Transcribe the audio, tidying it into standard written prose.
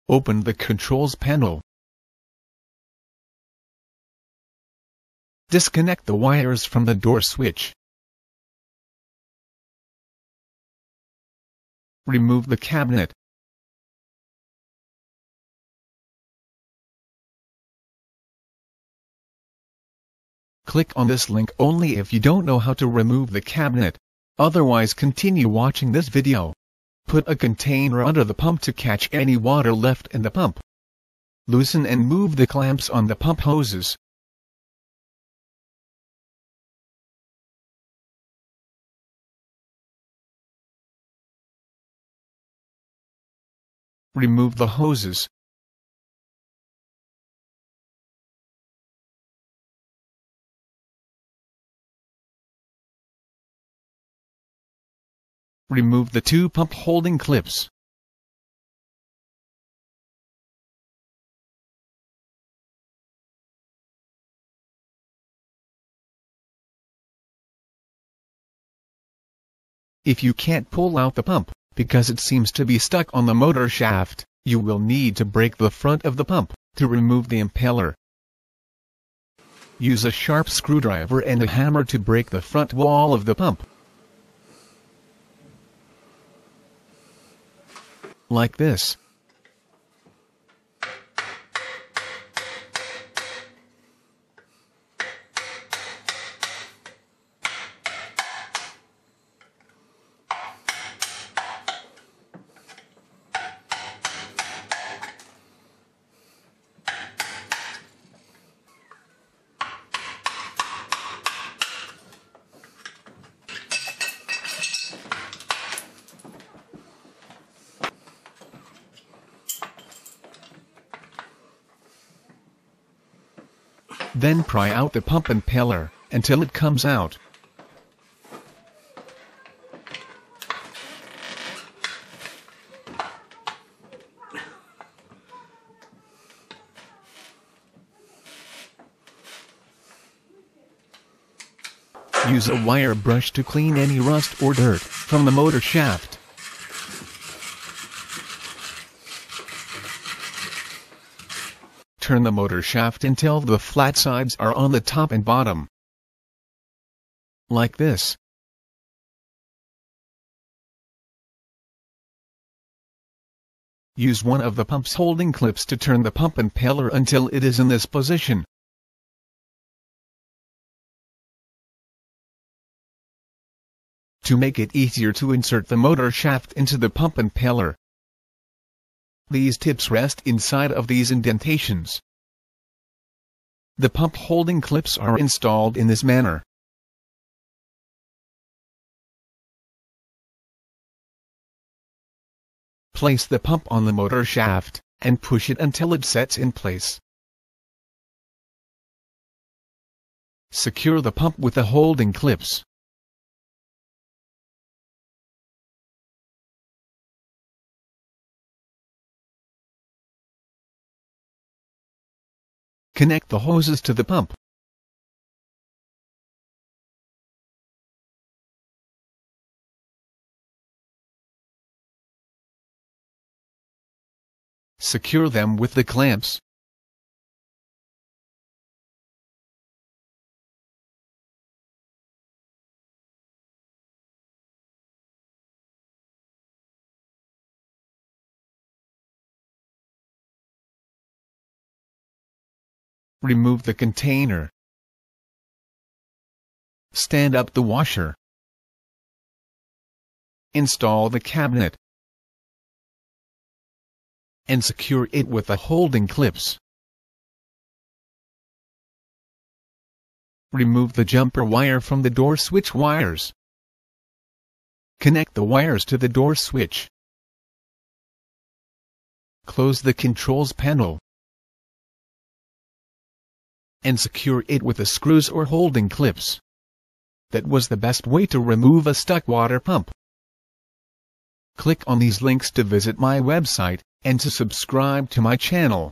Open the controls panel. Disconnect the wires from the door switch. Remove the cabinet. Click on this link only if you don't know how to remove the cabinet. Otherwise, continue watching this video. Put a container under the pump to catch any water left in the pump. Loosen and move the clamps on the pump hoses. Remove the hoses. Remove the two pump holding clips. If you can't pull out the pump, because it seems to be stuck on the motor shaft, you will need to break the front of the pump to remove the impeller. Use a sharp screwdriver and a hammer to break the front wall of the pump. Like this. Then pry out the pump impeller until it comes out. Use a wire brush to clean any rust or dirt from the motor shaft. Turn the motor shaft until the flat sides are on the top and bottom. Like this. Use one of the pump's holding clips to turn the pump impeller until it is in this position. To make it easier to insert the motor shaft into the pump impeller, these tips rest inside of these indentations. The pump holding clips are installed in this manner. Place the pump on the motor shaft, and push it until it sets in place. Secure the pump with the holding clips. Connect the hoses to the pump. Secure them with the clamps. Remove the container. Stand up the washer. Install the cabinet. And secure it with the holding clips. Remove the jumper wire from the door switch wires. Connect the wires to the door switch. Close the controls panel. And secure it with the screws or holding clips. That was the best way to remove a stuck water pump. Click on these links to visit my website, and to subscribe to my channel.